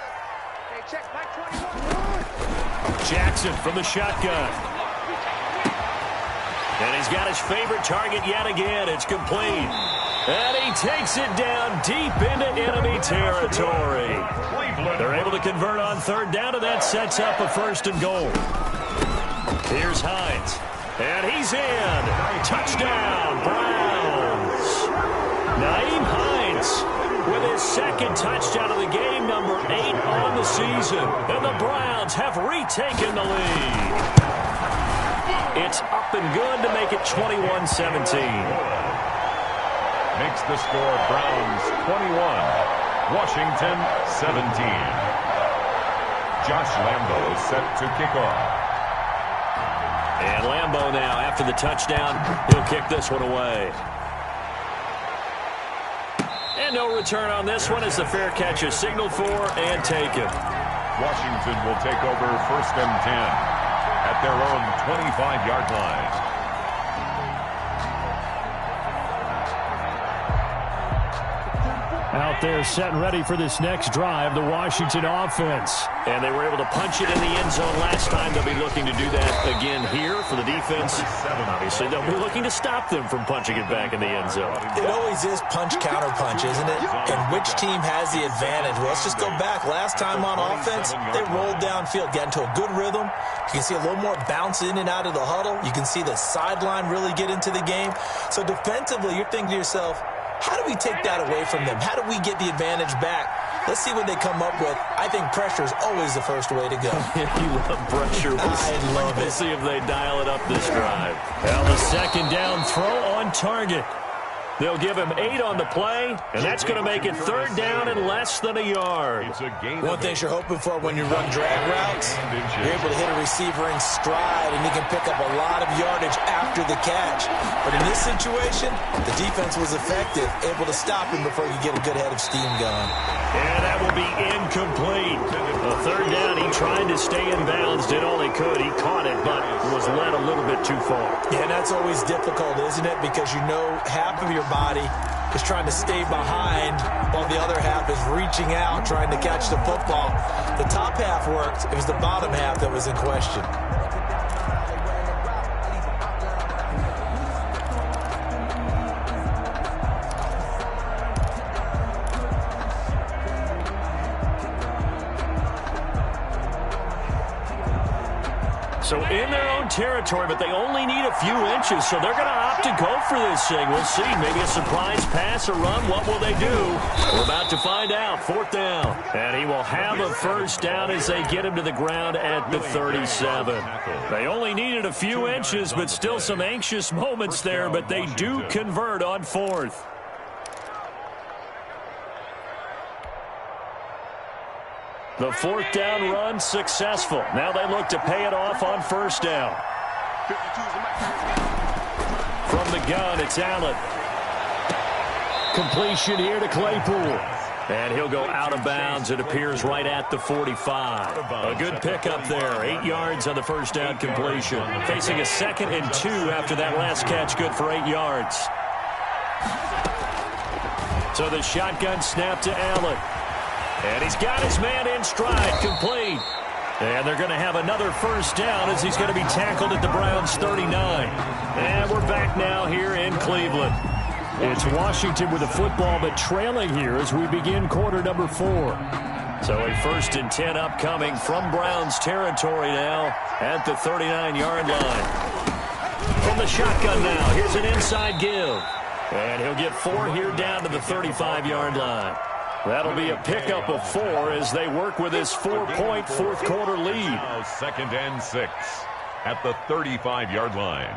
Jackson from the shotgun. And he's got his favorite target yet again. It's complete. And he takes it down deep into enemy territory. They're able to convert on 3rd down, and that sets up a 1st and goal. Here's Hines. And he's in. Touchdown, Browns. Nyheim Hines with his 2nd touchdown of the game, number 8 on the season. And the Browns have retaken the lead. It's up and good to make it 21-17. Makes the score Browns 21, Washington 17. Josh Lambo set to kick off. And Lambo now, after the touchdown, he'll kick this one away. And no return on this one as the fair catch is signaled for and taken. Washington will take over 1st and 10 at their own 25-yard line. Out there set and ready for this next drive, the Washington offense. And they were able to punch it in the end zone last time. They'll be looking to do that again here for the defense. Obviously, they'll be looking to stop them from punching it back in the end zone. It always is punch-counter-punch, isn't it? And which team has the advantage? Well, let's just go back. Last time on offense, they rolled downfield, got into a good rhythm. You can see a little more bounce in and out of the huddle. You can see the sideline really get into the game. So defensively, you're thinking to yourself, how do we take that away from them? How do we get the advantage back? Let's see what they come up with. I think pressure is always the first way to go. You love pressure. I love it. We'll see if they dial it up this drive. Now the 2nd down throw on target. They'll give him 8 on the play, and that's going to make it 3rd down and less than a yard. One thing you're hoping for when you run drag routes, you're able to hit a receiver in stride, and he can pick up a lot of yardage after the catch. But in this situation, the defense was effective, able to stop him before you get a good head of steam going. And that will be incomplete. A 3rd down, he tried to stay in bounds, did all he could. He caught it, but was led a little bit too far. Yeah, and that's always difficult, isn't it? Because you know half of your body is trying to stay behind while the other half is reaching out, trying to catch the football. The top half worked. It was the bottom half that was in question. So in their own territory, but they only need a few inches, so they're going to opt to go for this thing. We'll see. Maybe a surprise pass or run. What will they do? We're about to find out. 4th down. And he will have a 1st down as they get him to the ground at the 37. They only needed a few inches, but still some anxious moments there, but they do convert on 4th. The 4th down run successful. Now they look to pay it off on 1st down. gun, it's Allen. Completion here to Claypool. And he'll go out of bounds. It appears right at the 45. A good pickup there. 8 yards on the first down completion. Facing a 2nd and 2 after that last catch. Good for 8 yards. So the shotgun snap to Allen. And he's got his man in stride. Complete. And they're going to have another first down as he's going to be tackled at the Browns' 39. And we're back now here in Cleveland. It's Washington with the football, but trailing here as we begin quarter number 4. So a 1st and 10 upcoming from Browns territory now at the 39-yard line. From the shotgun now, here's an inside give. And he'll get 4 here down to the 35-yard line. That'll be a pickup of 4 as they work with this 4-point fourth-quarter lead. Now 2nd and 6 at the 35-yard line.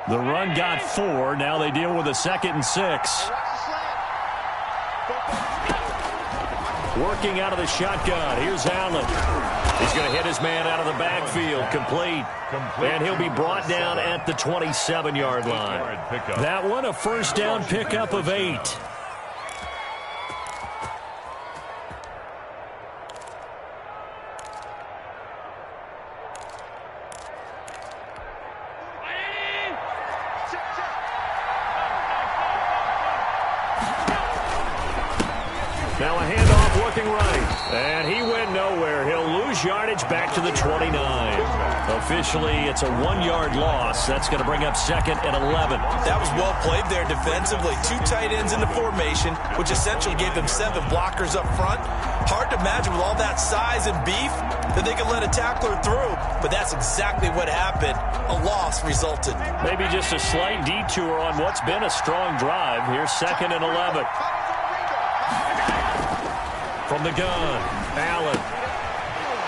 The run got 4. Now they deal with a 2nd and 6. Working out of the shotgun. Here's Allen. He's going to hit his man out of the backfield. Complete. And he'll be brought down at the 27-yard line. That one, a first down pickup of 8. Now a handoff looking right. And he went nowhere. He'll lose yardage back to the 29. Officially, it's a 1-yard loss. That's going to bring up 2nd and 11. That was well played there defensively. 2 tight ends in the formation, which essentially gave them 7 blockers up front. Hard to imagine with all that size and beef that they could let a tackler through. But that's exactly what happened. A loss resulted. Maybe just a slight detour on what's been a strong drive. Here's 2nd and 11. From the gun, Allen.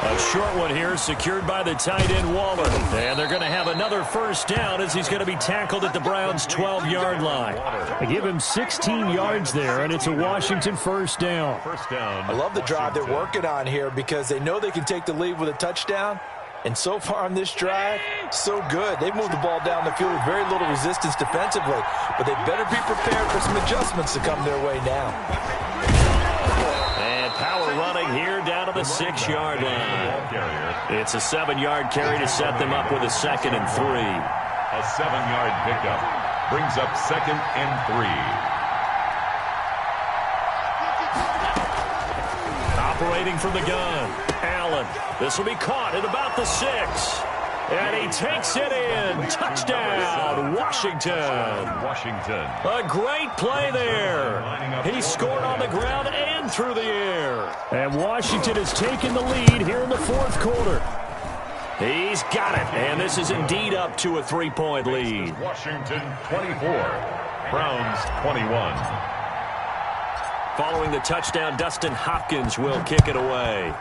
A short one here secured by the tight end Waller. And they're going to have another first down as he's going to be tackled at the Browns' 12-yard line. They give him 16 yards there, and it's a Washington first down. I love the drive they're working on here because they know they can take the lead with a touchdown. And so far on this drive, so good. They've moved the ball down the field with very little resistance defensively. But they better be prepared for some adjustments to come their way now. Power running here down to the 6-yard line. It's a 7-yard carry to set them up with a 2nd and 3. A 7-yard pickup brings up 2nd and 3. Operating from the gun, Allen. This will be caught at about the 6. And he takes it in. Touchdown, Washington. Washington. A great play there. He scored on the ground and through the air. And Washington has taken the lead here in the 4th quarter. He's got it. And this is indeed up to a 3-point lead. Washington 24, Browns 21. Following the touchdown, Dustin Hopkins will kick it away.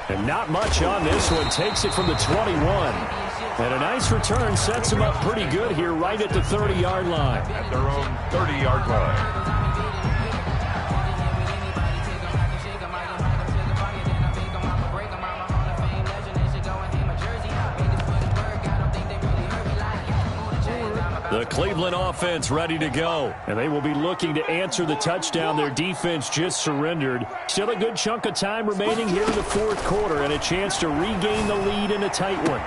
And not much on this one. Takes it from the 21. And a nice return sets him up pretty good here right at the 30-yard line. At their own 30-yard line. The Cleveland offense ready to go. And they will be looking to answer the touchdown their defense just surrendered. Still a good chunk of time remaining here in the 4th quarter and a chance to regain the lead in a tight one.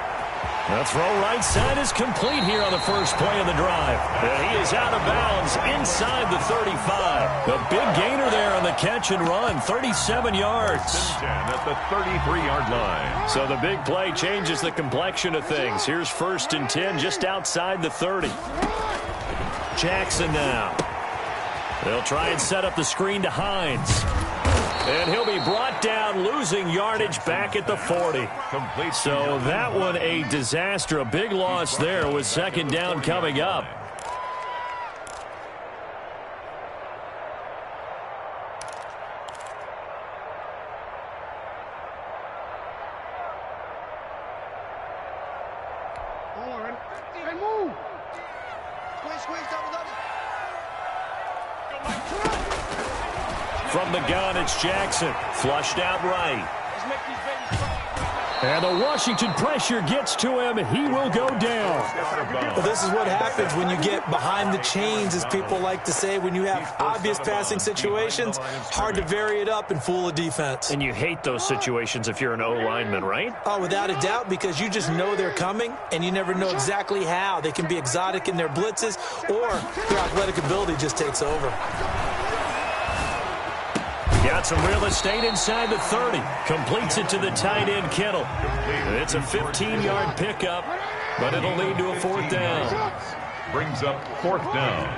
The throw right side is complete here on the first play of the drive. And he is out of bounds inside the 35. A big gainer there on the catch and run, 37 yards. 10 at the 33-yard line. So the big play changes the complexion of things. Here's 1st and 10 just outside the 30. Jackson now. They'll try and set up the screen to Hines. And he'll be brought down, losing yardage back at the 40. So that one a disaster. A big loss there with 2nd down coming up. And move. Squeeze, double. From the gun, it's Jackson. Flushed out right. And the Washington pressure gets to him. He will go down. Well, this is what happens when you get behind the chains, as people like to say. When you have obvious passing situations, hard to vary it up and fool a defense. And you hate those situations if you're an O-lineman, right? Oh, without a doubt, because you just know they're coming, and you never know exactly how. They can be exotic in their blitzes, or their athletic ability just takes over. Got some real estate inside the 30. Completes it to the tight end, Kittle. It's a 15-yard pickup, but it'll lead to a 4th down. Brings up 4th down.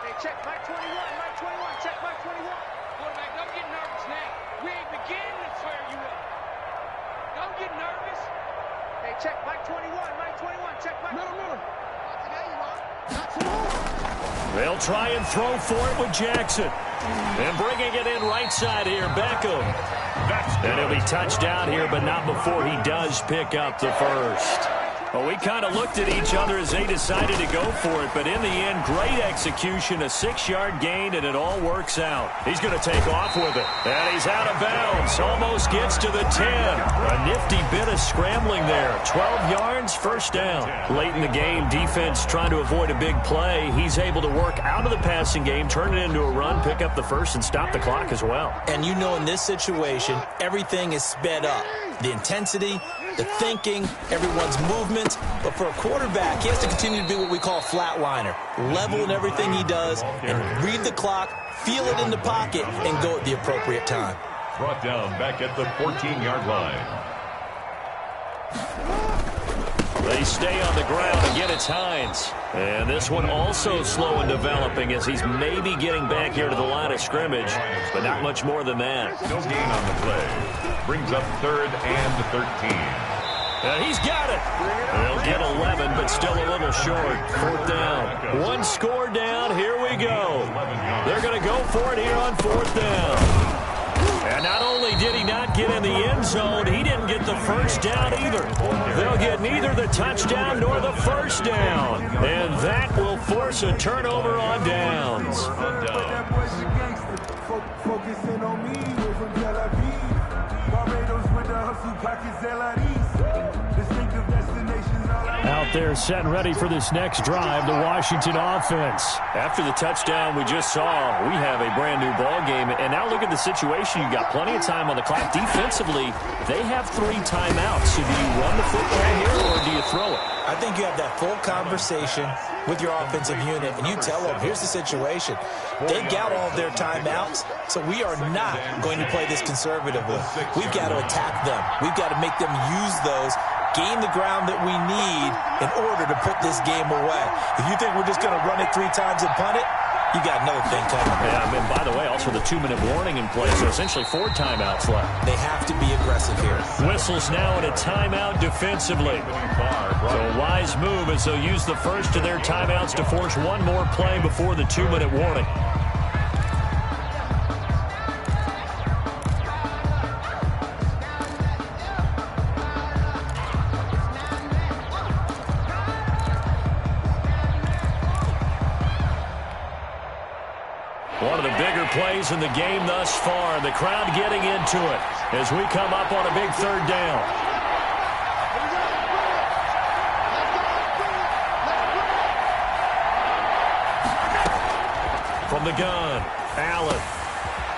Hey, check Mike 21, Mike 21, check Mike 21. Quarterback, don't get nervous now. We ain't beginning to swear you up. Don't get nervous. Hey, check Mike 21, Mike 21, check Mike. No. Not today, you are. Not tomorrow. They'll try and throw for it with Jackson. And bringing it in right side here, Beckham. And he'll be touched down here, but not before he does pick up the first. Well, we kind of looked at each other as they decided to go for it, but in the end, great execution, a 6-yard gain, and it all works out. He's going to take off with it. And he's out of bounds. Almost gets to the 10. A nifty bit of scrambling there. 12 yards, 1st down. Late in the game, defense trying to avoid a big play. He's able to work out of the passing game, turn it into a run, pick up the first, and stop the clock as well. And you know in this situation, everything is sped up. The intensity, the thinking, everyone's movements. But for a quarterback, he has to continue to be what we call a flatliner. Level in everything he does and read the clock, feel it in the pocket, and go at the appropriate time. Brought down back at the 14-yard line. They stay on the ground. Again, it's Hines. And this one also slow in developing as he's maybe getting back here to the line of scrimmage, but not much more than that. No gain on the play. Brings up 3rd and 13. And he's got it. They'll get 11, but still a little short. 4th down. One score down. Here we go. They're going to go for it here on 4th down. And not only did he not get in the end zone, he didn't get the first down either. They'll get neither the touchdown nor the first down. And that will force a turnover on downs. Focusing on me, we're from Tel Aviv. Barbados with the hustle pockets, distinctive destinations. Out there set and ready for this next drive, the Washington offense. After the touchdown we just saw, we have a brand new ball game. And now look at the situation. You've got plenty of time on the clock. Defensively, they have 3 timeouts. So do you run the football here or do you throw it? I think you have that full conversation with your offensive unit, and you tell them, here's the situation. They got all of their timeouts, so we are not going to play this conservatively. We've got to attack them. We've got to make them use those, gain the ground that we need in order to put this game away. If you think we're just going to run it 3 times and punt it, you got another thing coming. Yeah, and by the way, also the 2-minute warning in place, so essentially 4 timeouts left. They have to be aggressive here. Whistles now in a timeout defensively. So a wise move as they'll use the first of their timeouts to force one more play before the 2-minute warning. One of the bigger plays in the game thus far. The crowd getting into it as we come up on a big 3rd down. From the gun, Allen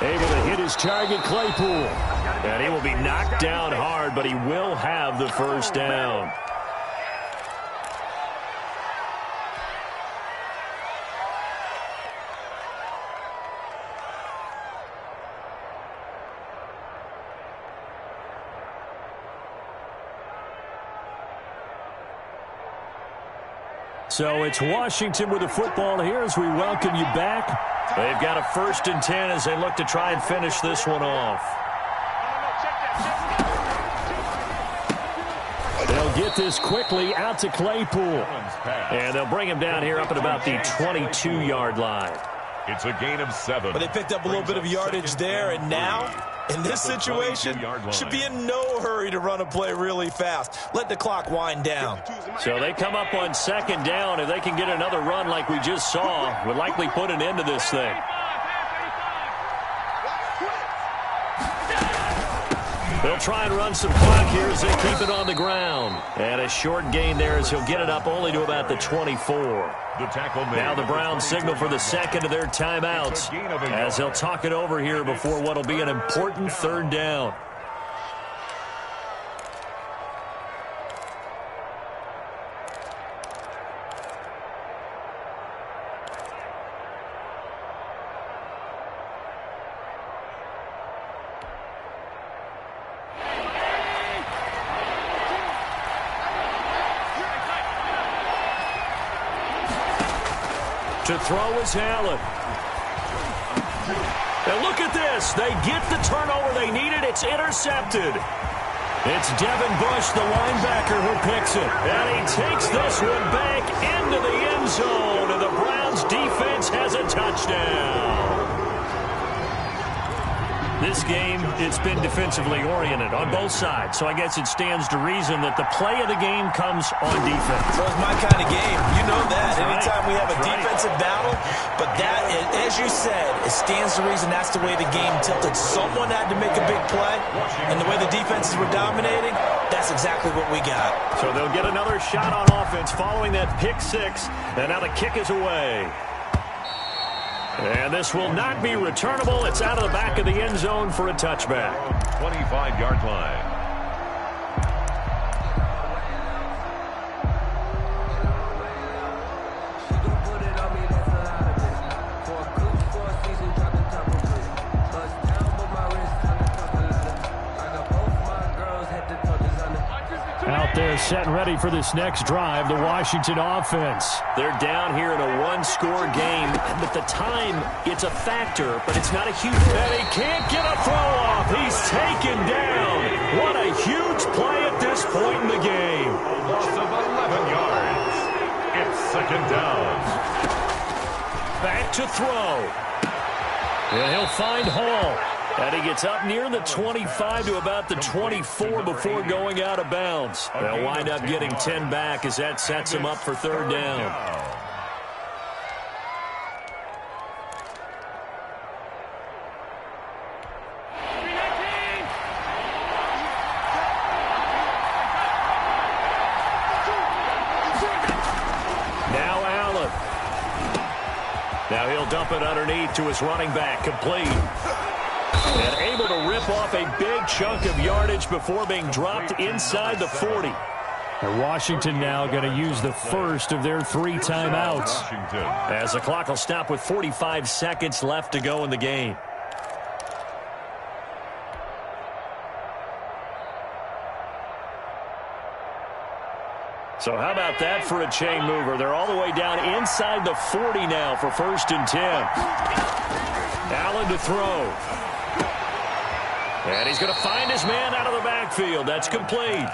able to hit his target, Claypool. And he will be knocked down hard, but he will have the first down. So it's Washington with the football here as we welcome you back. They've got a 1st and 10 as they look to try and finish this one off. They'll get this quickly out to Claypool. And they'll bring him down here up at about the 22-yard line. It's a gain of 7. But they picked up a little bit of yardage there, and now, in this situation, should be in no hurry to run a play really fast. Let the clock wind down. So they come up on 2nd down. If they can get another run like we just saw, would likely put an end to this thing. They'll try and run some clock here as they keep it on the ground. And a short gain there as he'll get it up only to about the 24. Now the Browns signal for the second of their timeouts as they'll talk it over here before what will be an important third down. To throw is Allen. And look at this. They get the turnover they needed. It's intercepted. It's Devin Bush, the linebacker, who picks it. And he takes this one back into the end zone. And the Browns defense has a touchdown. This game, it's been defensively oriented on both sides, so I guess it stands to reason that the play of the game comes on defense. So it's my kind of game. You know that. Anytime we have a defensive battle, but that, as you said, it stands to reason that's the way the game tilted. Someone had to make a big play, and the way the defenses were dominating, that's exactly what we got. So they'll get another shot on offense following that pick six, and now the kick is away. And this will not be returnable. It's out of the back of the end zone for a touchback. 25-yard line. Out there set and ready for this next drive, the Washington offense. They're down here in a one-score game, but the time, it's a factor, but it's not a huge... And he can't get a throw off. He's taken down. What a huge play at this point in the game. A loss of 11 yards. It's second down. Back to throw. And he'll find Hall. And he gets up near the 25 to about the 24 before going out of bounds. They'll wind up getting 10 back as that sets him up for third down. Now Allen. Now he'll dump it underneath to his running back, complete. And able to rip off a big chunk of yardage before being dropped inside the 40. And Washington now going to use the first of their 3 timeouts. As the clock will stop with 45 seconds left to go in the game. So how about that for a chain mover? They're all the way down inside the 40 now for 1st and 10. Allen to throw. And he's going to find his man out of the backfield. That's complete.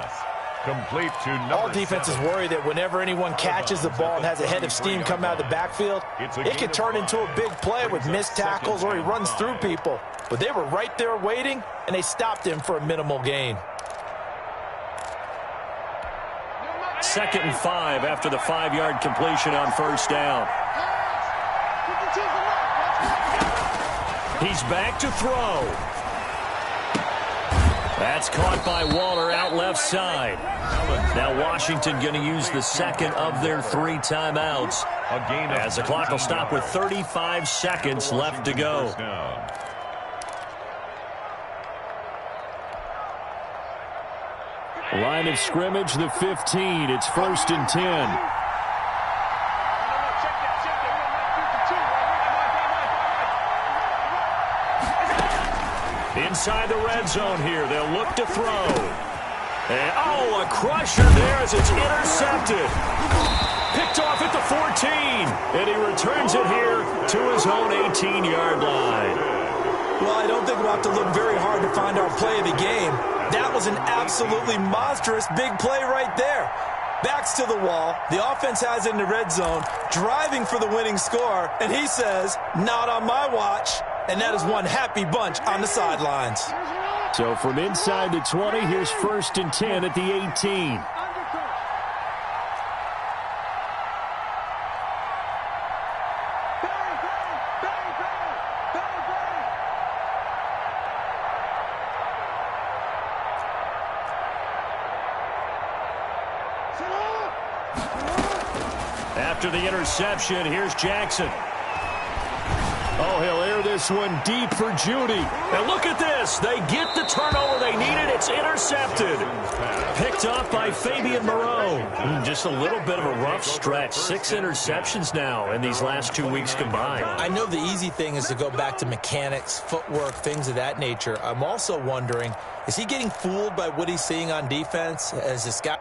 Complete to number All defenses worry that whenever anyone catches the ball and has a head of steam come out of the backfield, it can turn into a big play with missed tackles or he runs through people. But they were right there waiting, and they stopped him for a minimal gain. 2nd and 5 after the 5-yard completion on 1st down. He's back to throw. That's caught by Waller out left side. Now Washington going to use the second of their 3 timeouts as the clock will stop with 35 seconds left to go. Line of scrimmage, the 15. It's 1st and 10. Inside the red zone here. They'll look to throw. And, a crusher there as it's intercepted. Picked off at the 14. And he returns it here to his own 18-yard line. Well, I don't think we'll have to look very hard to find our play of the game. That was an absolutely monstrous big play right there. Backs to the wall. The offense has it in the red zone, driving for the winning score. And he says, not on my watch. And that is one happy bunch on the sidelines. So from inside the 20, here's 1st and 10 at the 18. After the interception, here's Jackson. Oh, he'll air this one deep for Judy. And look at this. They get the turnover they needed. It's intercepted. Picked up by Fabian Moreau. Just a little bit of a rough stretch. 6 interceptions now in these last 2 weeks combined. I know the easy thing is to go back to mechanics, footwork, things of that nature. I'm also wondering, is he getting fooled by what he's seeing on defense as this guy?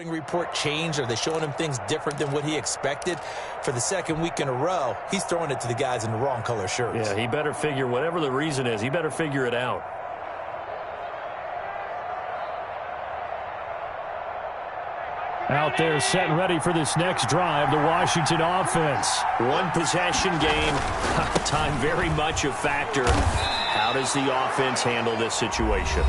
Report changed? Are they showing him things different than what he expected? For the second week in a row, he's throwing it to the guys in the wrong color shirts. Yeah, he better figure, whatever the reason is, he better figure it out. Out there set and ready for this next drive, the Washington offense. One possession game. Time very much a factor. How does the offense handle this situation?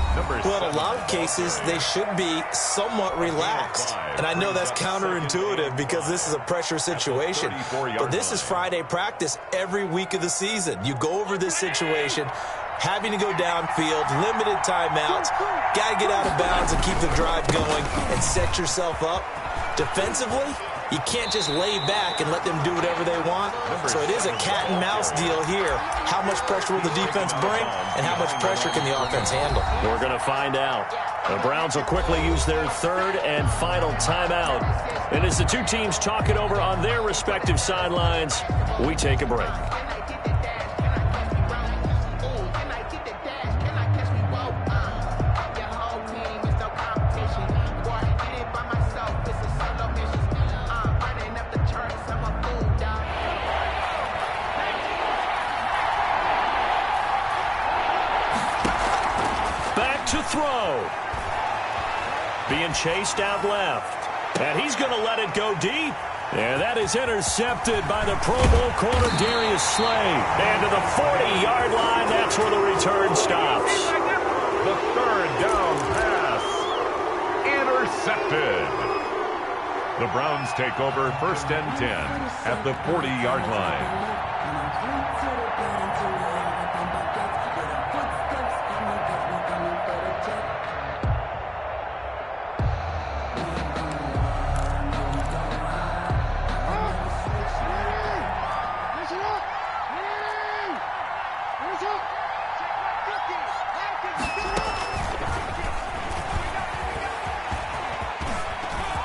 Well, in a lot of cases, they should be somewhat relaxed. And I know that's counterintuitive because this is a pressure situation. But this is Friday practice every week of the season. You go over this situation, having to go downfield, limited timeouts, got to get out of bounds and keep the drive going and set yourself up. Defensively, you can't just lay back and let them do whatever they want. So it is a cat and mouse deal here. How much pressure will the defense bring and how much pressure can the offense handle? We're going to find out. The Browns will quickly use their third and final timeout. And as the two teams talk it over on their respective sidelines, we take a break. To throw. Being chased out left. And he's going to let it go deep. And that is intercepted by the Pro Bowl corner Darius Slay. And to the 40-yard line, that's where the return stops. The third down pass. Intercepted. The Browns take over 1st and 10 at the 40-yard line.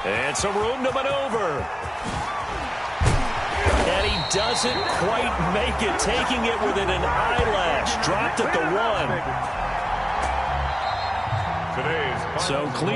And some room to maneuver. And he doesn't quite make it, taking it within an eyelash. Dropped at the 1. Today's so Cleveland.